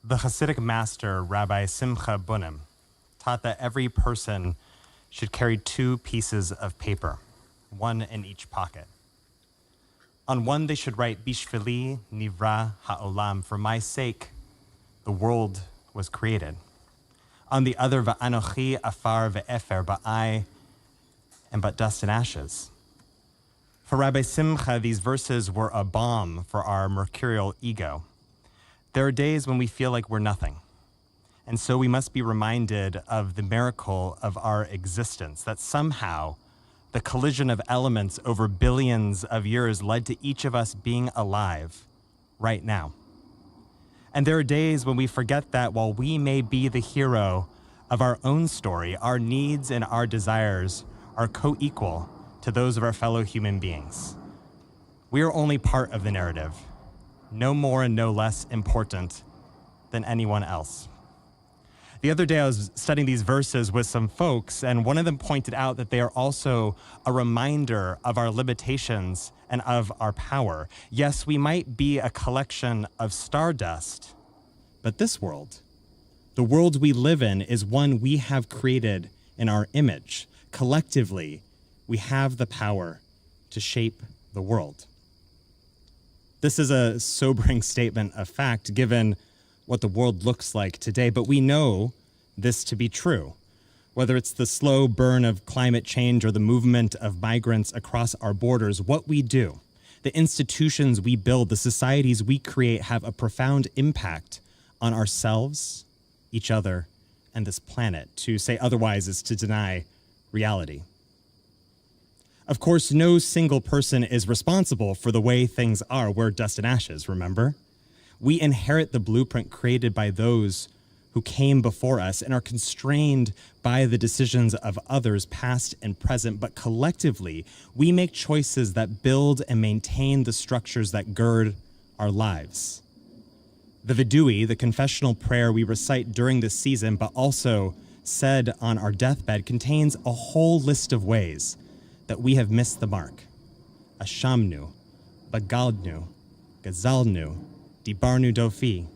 The Hasidic master, Rabbi Simcha Bunim, taught that every person should carry two pieces of paper, one in each pocket. On one, they should write, Bishvili nivra ha'olam, for my sake, the world was created. On the other, Va'anochi afar ve'efer, but I am but dust and ashes. For Rabbi Simcha, these verses were a balm for our mercurial ego. There are days when we feel like we're nothing. And so we must be reminded of the miracle of our existence, that somehow the collision of elements over billions of years led to each of us being alive right now. And there are days when we forget that while we may be the hero of our own story, our needs and our desires are co-equal to those of our fellow human beings. We are only part of the narrative, no more and no less important than anyone else. The other day I was studying these verses with some folks, and one of them pointed out that they are also a reminder of our limitations and of our power. Yes, we might be a collection of stardust, but this world, the world we live in, is one we have created in our image. Collectively, we have the power to shape the world. This is a sobering statement of fact, given what the world looks like today, but we know this to be true. Whether it's the slow burn of climate change or the movement of migrants across our borders, what we do, the institutions we build, the societies we create have a profound impact on ourselves, each other, and this planet. To say otherwise is to deny reality. Of course, no single person is responsible for the way things are. We're dust and ashes, remember? We inherit the blueprint created by those who came before us and are constrained by the decisions of others, past and present. But collectively, we make choices that build and maintain the structures that gird our lives. The Vidui, the confessional prayer we recite during this season, but also said on our deathbed, contains a whole list of ways that we have missed the mark. Ashamnu, Bagaldnu, Gazalnu, Dibarnu Dofi.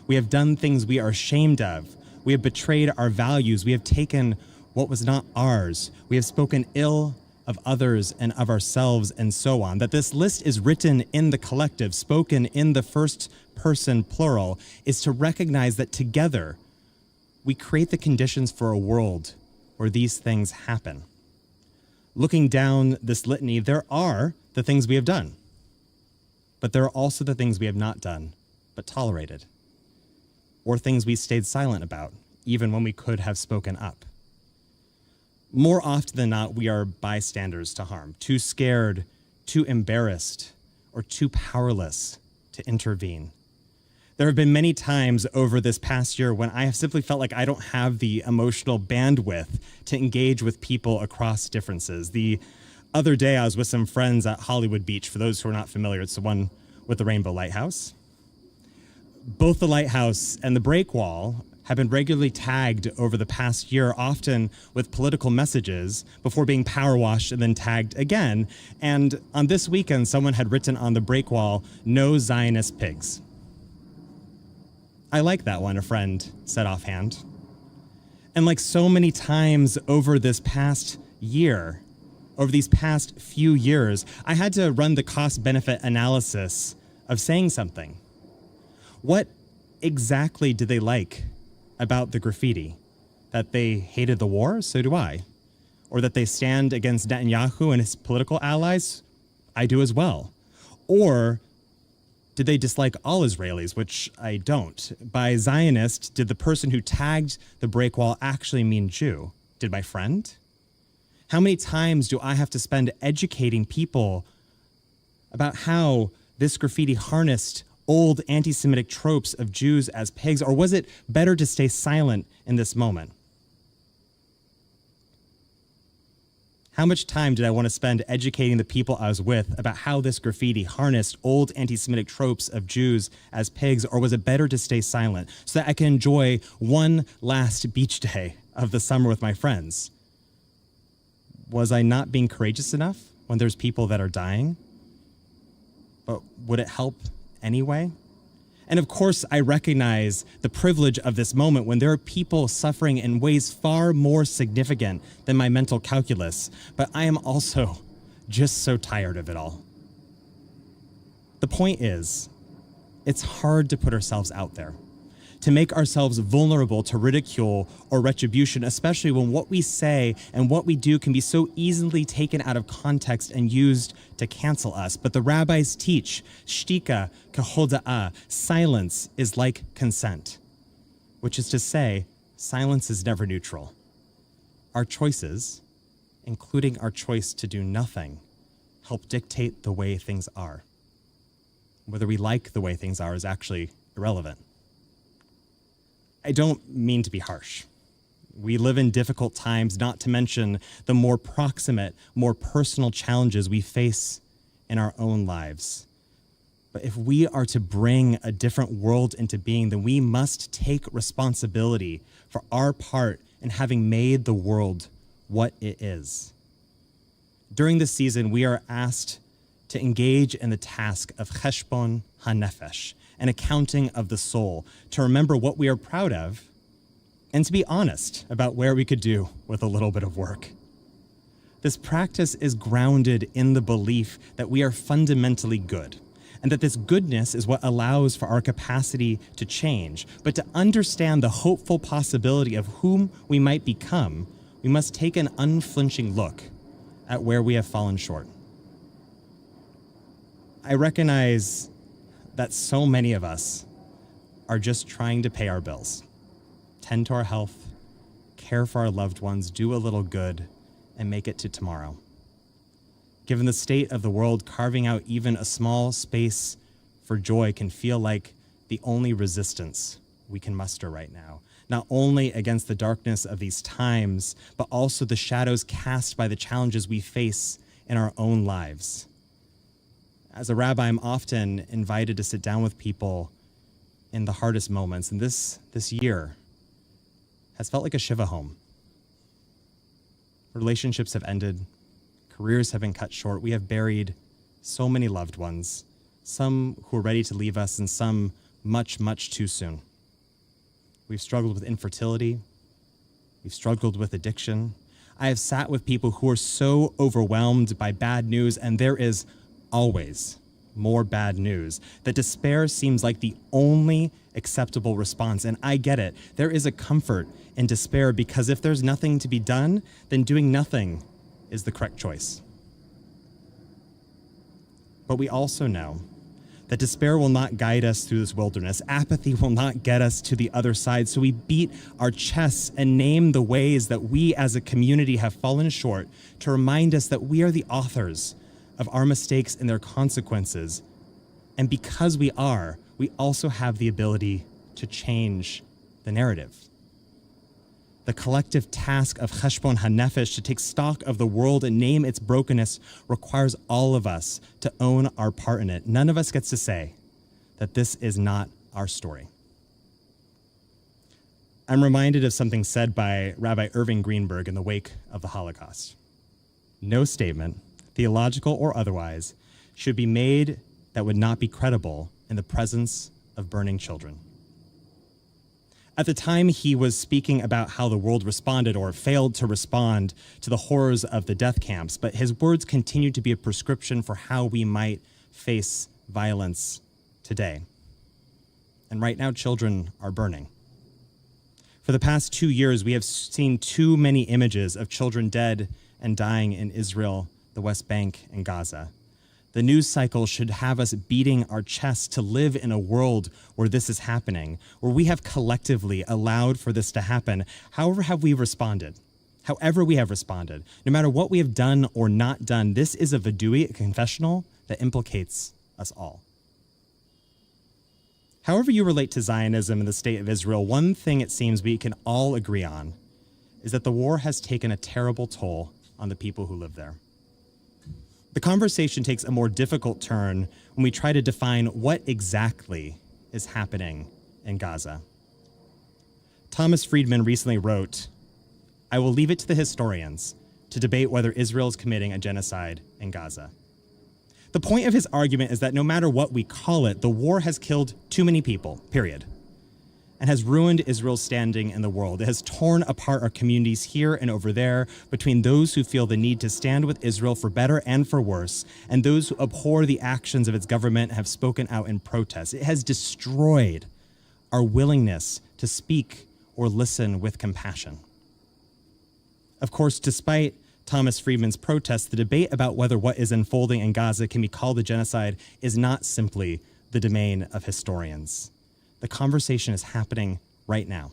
We have done things we are ashamed of. We have betrayed our values. We have taken what was not ours. We have spoken ill of others and of ourselves, and so on. That this list is written in the collective, spoken in the first person plural, is to recognize that together we create the conditions for a world where these things happen. Looking down this litany, there are the things we have done, but there are also the things we have not done, but tolerated, or things we stayed silent about, even when we could have spoken up. More often than not, we are bystanders to harm, too scared, too embarrassed, or too powerless to intervene. There have been many times over this past year when I have simply felt like I don't have the emotional bandwidth to engage with people across differences. The other day, I was with some friends at Hollywood Beach. For those who are not familiar, it's the one with the Rainbow Lighthouse. Both the lighthouse and the break wall have been regularly tagged over the past year, often with political messages, before being power washed and then tagged again. And on this weekend, someone had written on the break wall, "No Zionist pigs." I like that one, a friend said offhand. And like so many times over this past year, over these past few years, I had to run the cost-benefit analysis of saying something. What exactly did they like about the graffiti? That they hated the war? So do I. Or that they stand against Netanyahu and his political allies? I do as well. Or did they dislike all Israelis, which I don't? By Zionist, did the person who tagged the break wall actually mean Jew? Did my friend? How many times do I have to spend educating people about how this graffiti harnessed old anti-Semitic tropes of Jews as pigs? Or was it better to stay silent in this moment? How much time did I want to spend educating the people I was with about how this graffiti harnessed old anti-Semitic tropes of Jews as pigs? Or was it better to stay silent so that I can enjoy one last beach day of the summer with my friends? Was I not being courageous enough when there's people that are dying? But would it help anyway? And of course, I recognize the privilege of this moment when there are people suffering in ways far more significant than my mental calculus, but I am also just so tired of it all. The point is, it's hard to put ourselves out there, to make ourselves vulnerable to ridicule or retribution, especially when what we say and what we do can be so easily taken out of context and used to cancel us. But the rabbis teach, shtika kehoda'ah, silence is like consent, which is to say, silence is never neutral. Our choices, including our choice to do nothing, help dictate the way things are. Whether we like the way things are is actually irrelevant. I don't mean to be harsh. We live in difficult times, not to mention the more proximate, more personal challenges we face in our own lives. But if we are to bring a different world into being, then we must take responsibility for our part in having made the world what it is. During this season, we are asked to engage in the task of cheshbon hanefesh, an accounting of the soul, to remember what we are proud of, and to be honest about where we could do with a little bit of work. This practice is grounded in the belief that we are fundamentally good, and that this goodness is what allows for our capacity to change. But to understand the hopeful possibility of whom we might become, we must take an unflinching look at where we have fallen short. I recognize that so many of us are just trying to pay our bills, tend to our health, care for our loved ones, do a little good, and make it to tomorrow. Given the state of the world, carving out even a small space for joy can feel like the only resistance we can muster right now, not only against the darkness of these times, but also the shadows cast by the challenges we face in our own lives. As a rabbi, I'm often invited to sit down with people in the hardest moments, and this year has felt like a shiva home. Relationships have ended, careers have been cut short, we have buried so many loved ones, some who are ready to leave us and some much, much too soon. We've struggled with infertility, we've struggled with addiction. I have sat with people who are so overwhelmed by bad news, and there is always more bad news, that despair seems like the only acceptable response. And I get it. There is a comfort in despair, because if there's nothing to be done, then doing nothing is the correct choice. But we also know that despair will not guide us through this wilderness. Apathy will not get us to the other side. So we beat our chests and name the ways that we as a community have fallen short, to remind us that we are the authors of our mistakes and their consequences. And because we also have the ability to change the narrative. The collective task of cheshbon hanefesh, to take stock of the world and name its brokenness, requires all of us to own our part in it. None of us gets to say that this is not our story. I'm reminded of something said by Rabbi Irving Greenberg in the wake of the Holocaust. No statement, theological or otherwise, should be made that would not be credible in the presence of burning children. At the time, he was speaking about how the world responded or failed to respond to the horrors of the death camps, but his words continued to be a prescription for how we might face violence today. And right now, children are burning. For the past 2 years, we have seen too many images of children dead and dying in Israel, the West Bank, and Gaza. The news cycle should have us beating our chests to live in a world where this is happening, where we have collectively allowed for this to happen. However we have responded, no matter what we have done or not done, this is a vidui, a confessional, that implicates us all. However you relate to Zionism and the state of Israel, one thing it seems we can all agree on is that the war has taken a terrible toll on the people who live there. The conversation takes a more difficult turn when we try to define what exactly is happening in Gaza. Thomas Friedman recently wrote, "I will leave it to the historians to debate whether Israel is committing a genocide in Gaza. The point of his argument is that no matter what we call it, the war has killed too many people, period, and has ruined Israel's standing in the world. It has torn apart our communities here and over there between those who feel the need to stand with Israel for better and for worse, and those who abhor the actions of its government and have spoken out in protest. It has destroyed our willingness to speak or listen with compassion. Of course, despite Thomas Friedman's protest, the debate about whether what is unfolding in Gaza can be called a genocide is not simply the domain of historians. The conversation is happening right now,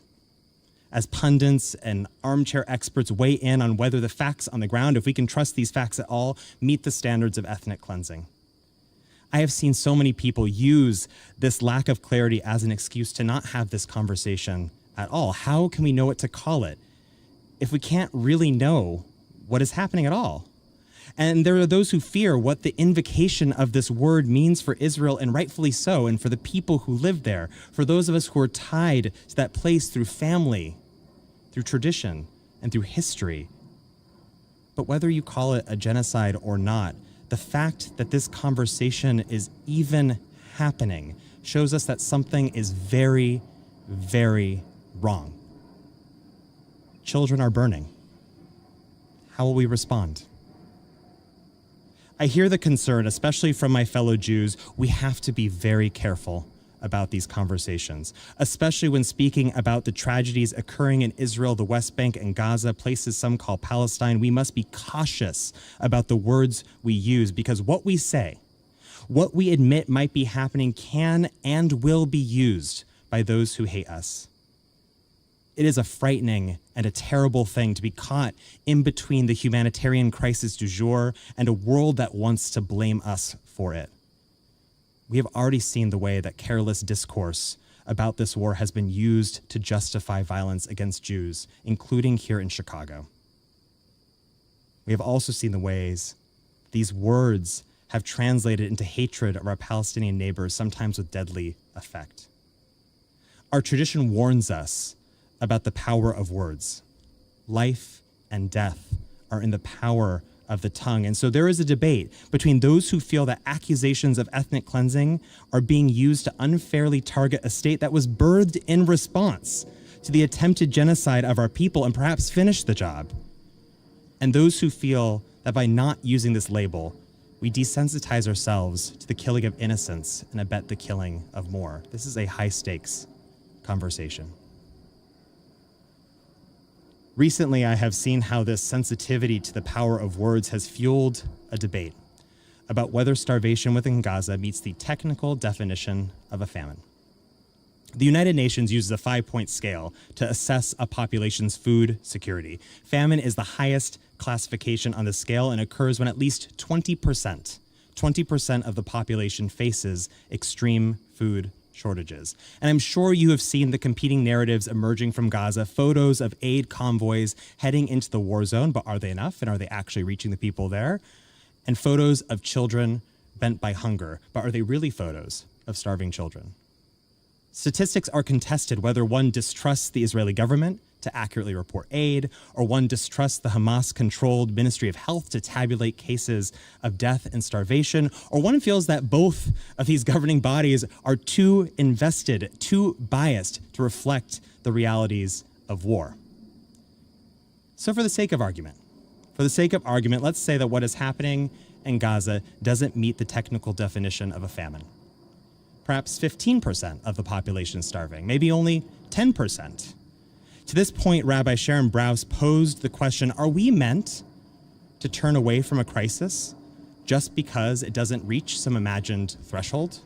as pundits and armchair experts weigh in on whether the facts on the ground, if we can trust these facts at all, meet the standards of ethnic cleansing. I have seen so many people use this lack of clarity as an excuse to not have this conversation at all. How can we know what to call it if we can't really know what is happening at all? And there are those who fear what the invocation of this word means for Israel, and rightfully so, and for the people who live there, for those of us who are tied to that place through family, through tradition, and through history. But whether you call it a genocide or not, the fact that this conversation is even happening shows us that something is very, very wrong. Children are burning. How will we respond? I hear the concern, especially from my fellow Jews. We have to be very careful about these conversations, especially when speaking about the tragedies occurring in Israel, the West Bank, and Gaza, places some call Palestine. We must be cautious about the words we use, because what we say, what we admit might be happening, can and will be used by those who hate us. It is a frightening and a terrible thing to be caught in between the humanitarian crisis du jour and a world that wants to blame us for it. We have already seen the way that careless discourse about this war has been used to justify violence against Jews, including here in Chicago. We have also seen the ways these words have translated into hatred of our Palestinian neighbors, sometimes with deadly effect. Our tradition warns us about the power of words. Life and death are in the power of the tongue. And so there is a debate between those who feel that accusations of ethnic cleansing are being used to unfairly target a state that was birthed in response to the attempted genocide of our people and perhaps finish the job, and those who feel that by not using this label, we desensitize ourselves to the killing of innocents and abet the killing of more. This is a high-stakes conversation. Recently, I have seen how this sensitivity to the power of words has fueled a debate about whether starvation within Gaza meets the technical definition of a famine. The United Nations uses a 5-point scale to assess a population's food security. Famine is the highest classification on the scale and occurs when at least 20% of the population faces extreme food shortages. And I'm sure you have seen the competing narratives emerging from Gaza, photos of aid convoys heading into the war zone, but are they enough? And are they actually reaching the people there? And photos of children bent by hunger, but are they really photos of starving children? Statistics are contested whether one distrusts the Israeli government to accurately report aid, or one distrusts the Hamas-controlled Ministry of Health to tabulate cases of death and starvation, or one feels that both of these governing bodies are too invested, too biased to reflect the realities of war. So for the sake of argument, let's say that what is happening in Gaza doesn't meet the technical definition of a famine. Perhaps 15% of the population is starving, maybe only 10%. To this point, Rabbi Sharon Brous posed the question, are we meant to turn away from a crisis just because it doesn't reach some imagined threshold?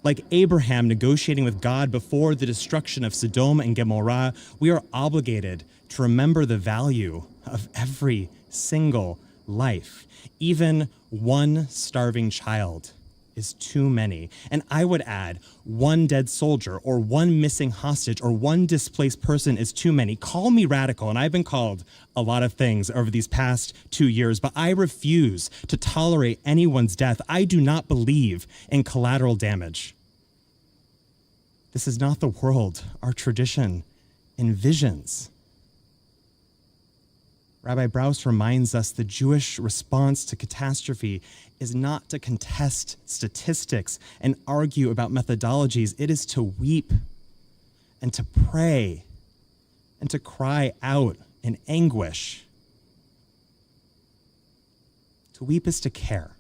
Like Abraham negotiating with God before the destruction of Sodom and Gomorrah, we are obligated to remember the value of every single life. Even one starving child is too many. And I would add, one dead soldier or one missing hostage or one displaced person is too many. Call me radical, and I've been called a lot of things over these past 2 years, but I refuse to tolerate anyone's death. I do not believe in collateral damage. This is not the world our tradition envisions. Rabbi Brous reminds us the Jewish response to catastrophe is not to contest statistics and argue about methodologies. It is to weep and to pray and to cry out in anguish. To weep is to care.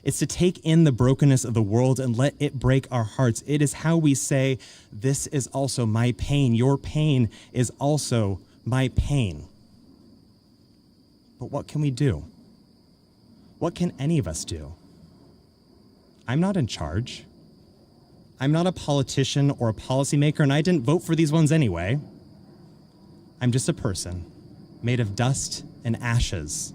It's to take in the brokenness of the world and let it break our hearts. It is how we say, this is also my pain. Your pain is also my pain. But what can we do? What can any of us do? I'm not in charge. I'm not a politician or a policymaker, and I didn't vote for these ones anyway. I'm just a person made of dust and ashes,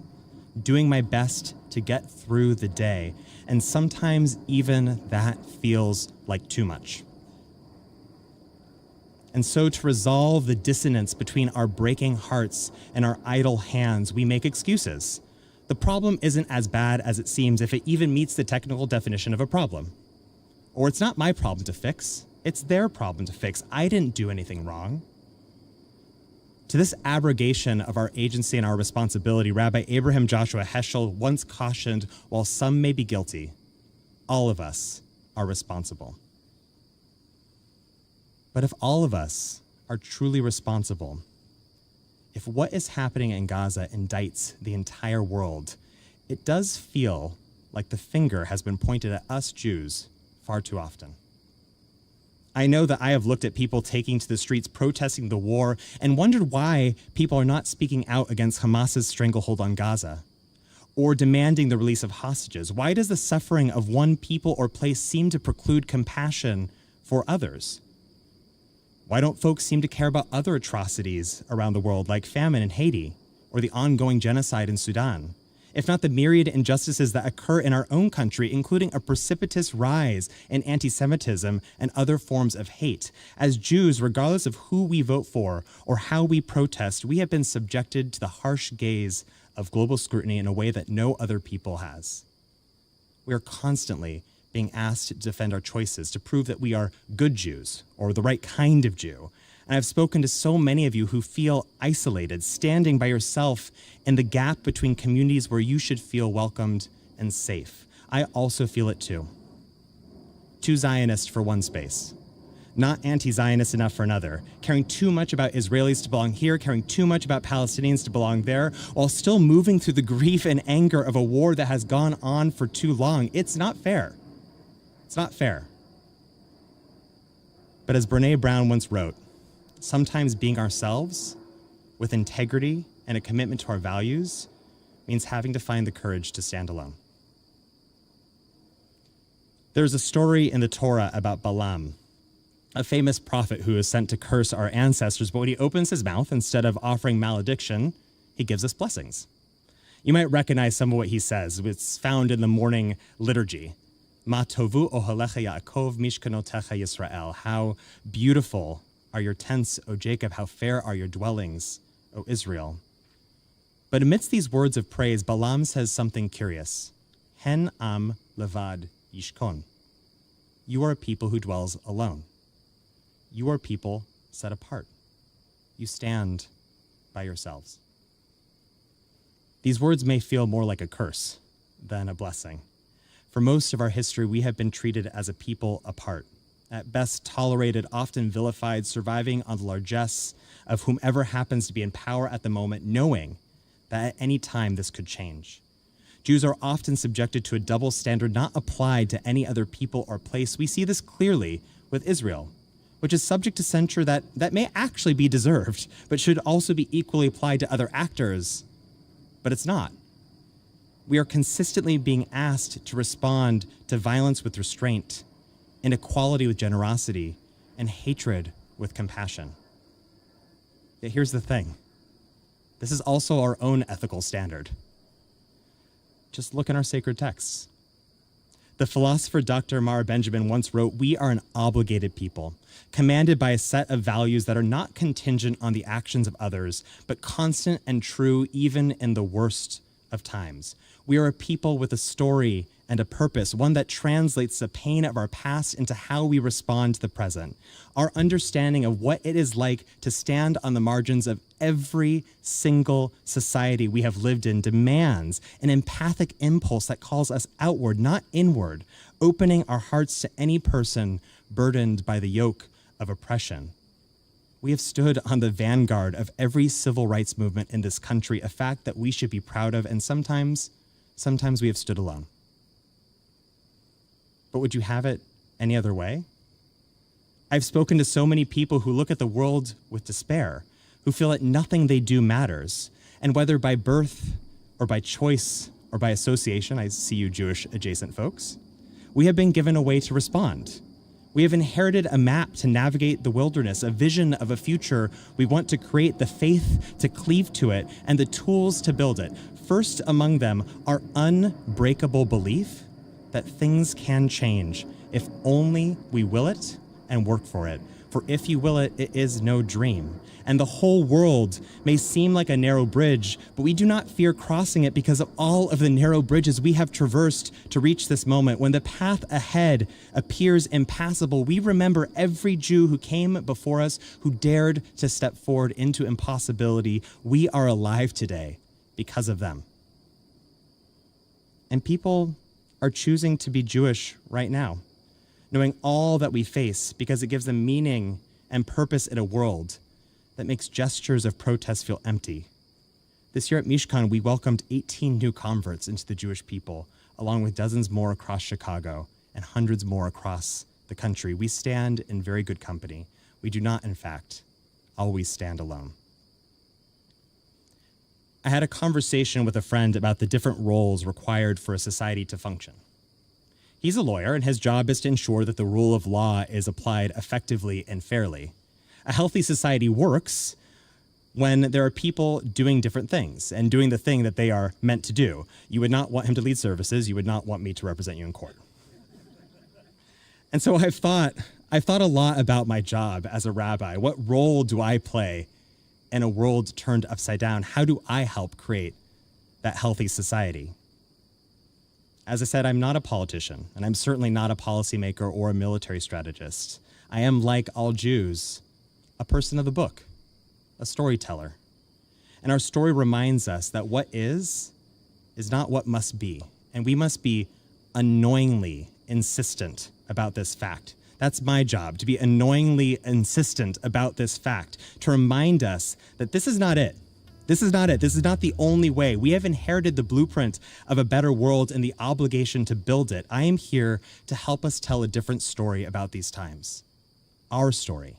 doing my best to get through the day. And sometimes even that feels like too much. And so to resolve the dissonance between our breaking hearts and our idle hands, we make excuses. The problem isn't as bad as it seems if it even meets the technical definition of a problem. Or it's not my problem to fix, it's their problem to fix. I didn't do anything wrong. To this abrogation of our agency and our responsibility, Rabbi Abraham Joshua Heschel once cautioned, while some may be guilty, all of us are responsible. But if all of us are truly responsible, if what is happening in Gaza indicts the entire world, it does feel like the finger has been pointed at us Jews far too often. I know that I have looked at people taking to the streets protesting the war and wondered why people are not speaking out against Hamas's stranglehold on Gaza or demanding the release of hostages. Why does the suffering of one people or place seem to preclude compassion for others? Why don't folks seem to care about other atrocities around the world, like famine in Haiti or the ongoing genocide in Sudan? If not the myriad injustices that occur in our own country, including a precipitous rise in anti-Semitism and other forms of hate. As Jews, regardless of who we vote for or how we protest, we have been subjected to the harsh gaze of global scrutiny in a way that no other people has. We are constantly being asked to defend our choices, to prove that we are good Jews or the right kind of Jew. And I've spoken to so many of you who feel isolated, standing by yourself in the gap between communities where you should feel welcomed and safe. I also feel it too. Too Zionist for one space, not anti-Zionist enough for another, caring too much about Israelis to belong here, caring too much about Palestinians to belong there, while still moving through the grief and anger of a war that has gone on for too long. It's not fair. It's not fair. But as Brene Brown once wrote, sometimes being ourselves with integrity and a commitment to our values means having to find the courage to stand alone. There's a story in the Torah about Balaam, a famous prophet who is sent to curse our ancestors, but when he opens his mouth, instead of offering malediction, he gives us blessings. You might recognize some of what he says. It's found in the morning liturgy. Ma tovu ohalecha Yaakov mishkanotecha Yisrael. How beautiful are your tents, O Jacob, how fair are your dwellings, O Israel. But amidst these words of praise, Balaam says something curious. Hen am levad yishkon. You are a people who dwells alone. You are people set apart. You stand by yourselves. These words may feel more like a curse than a blessing. For most of our history, we have been treated as a people apart. At best tolerated, often vilified, surviving on the largesse of whomever happens to be in power at the moment, knowing that at any time this could change. Jews are often subjected to a double standard not applied to any other people or place. We see this clearly with Israel, which is subject to censure that may actually be deserved, but should also be equally applied to other actors. But it's not. We are consistently being asked to respond to violence with restraint, inequality with generosity, and hatred with compassion. Yet here's the thing. This is also our own ethical standard. Just look in our sacred texts. The philosopher Dr. Mara Benjamin once wrote, "We are an obligated people, commanded by a set of values that are not contingent on the actions of others, but constant and true even in the worst of times. We are a people with a story and a purpose, one that translates the pain of our past into how we respond to the present. Our understanding of what it is like to stand on the margins of every single society we have lived in demands an empathic impulse that calls us outward, not inward, opening our hearts to any person burdened by the yoke of oppression. We have stood on the vanguard of every civil rights movement in this country, a fact that we should be proud of, and sometimes we have stood alone. But would you have it any other way? I've spoken to so many people who look at the world with despair, who feel that nothing they do matters, and whether by birth or by choice or by association, I see you Jewish adjacent folks, we have been given a way to respond. We have inherited a map to navigate the wilderness, a vision of a future we want to create, the faith to cleave to it, and the tools to build it. First among them, our unbreakable belief that things can change if only we will it and work for it. For if you will it, it is no dream. And the whole world may seem like a narrow bridge, but we do not fear crossing it because of all of the narrow bridges we have traversed to reach this moment. When the path ahead appears impassable, we remember every Jew who came before us, who dared to step forward into impossibility. We are alive today because of them. And people are choosing to be Jewish right now, knowing all that we face because it gives them meaning and purpose in a world that makes gestures of protest feel empty. This year at Mishkan, we welcomed 18 new converts into the Jewish people, along with dozens more across Chicago and hundreds more across the country. We stand in very good company. We do not, in fact, always stand alone. I had a conversation with a friend about the different roles required for a society to function. He's a lawyer, and his job is to ensure that the rule of law is applied effectively and fairly. A healthy society works when there are people doing different things and doing the thing that they are meant to do. You would not want him to lead services. You would not want me to represent you in court. And so I've thought a lot about my job as a rabbi. What role do I play in a world turned upside down? How do I help create that healthy society? As I said, I'm not a politician, and I'm certainly not a policymaker or a military strategist. I am, like all Jews, a person of the book, a storyteller. And our story reminds us that what is not what must be, and we must be annoyingly insistent about this fact. That's my job, to be annoyingly insistent about this fact, to remind us that this is not it. This is not it. This is not the only way. We have inherited the blueprint of a better world and the obligation to build it. I am here to help us tell a different story about these times. Our story.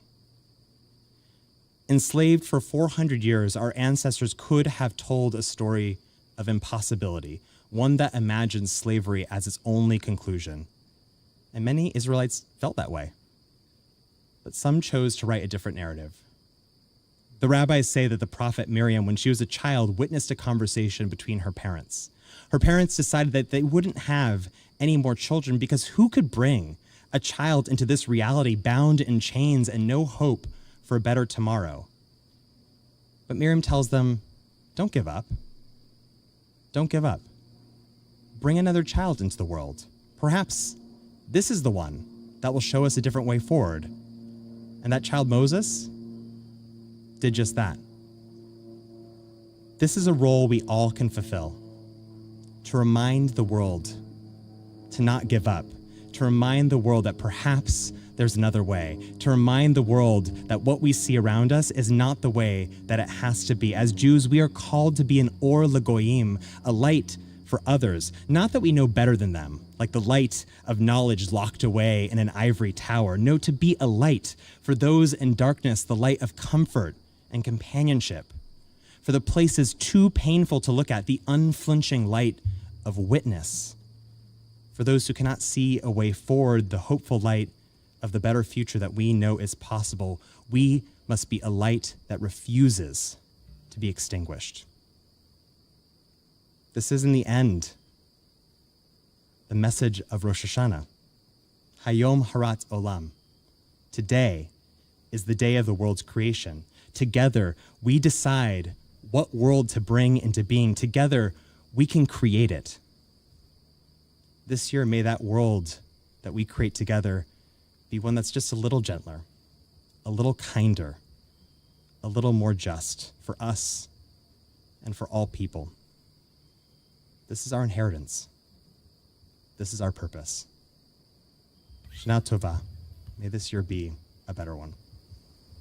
Enslaved for 400 years, our ancestors could have told a story of impossibility, one that imagined slavery as its only conclusion. And many Israelites felt that way. But some chose to write a different narrative. The rabbis say that the prophet Miriam, when she was a child, witnessed a conversation between her parents. Her parents decided that they wouldn't have any more children because who could bring a child into this reality bound in chains and no hope for a better tomorrow? But Miriam tells them, don't give up. Don't give up. Bring another child into the world. Perhaps this is the one that will show us a different way forward. And that child, Moses, did just that. This is a role we all can fulfill. To remind the world to not give up. To remind the world that perhaps there's another way. To remind the world that what we see around us is not the way that it has to be. As Jews, we are called to be an or legoyim, a light for others. Not that we know better than them, like the light of knowledge locked away in an ivory tower. No, to be a light for those in darkness, the light of comfort and companionship. For the places too painful to look at, the unflinching light of witness. For those who cannot see a way forward, the hopeful light of the better future that we know is possible. We must be a light that refuses to be extinguished. This is in the end the message of Rosh Hashanah. Hayom Harat Olam. Today is the day of the world's creation. Together, we decide what world to bring into being. Together, we can create it. This year, may that world that we create together be one that's just a little gentler, a little kinder, a little more just for us and for all people. This is our inheritance. This is our purpose. Shana Tova. May this year be a better one.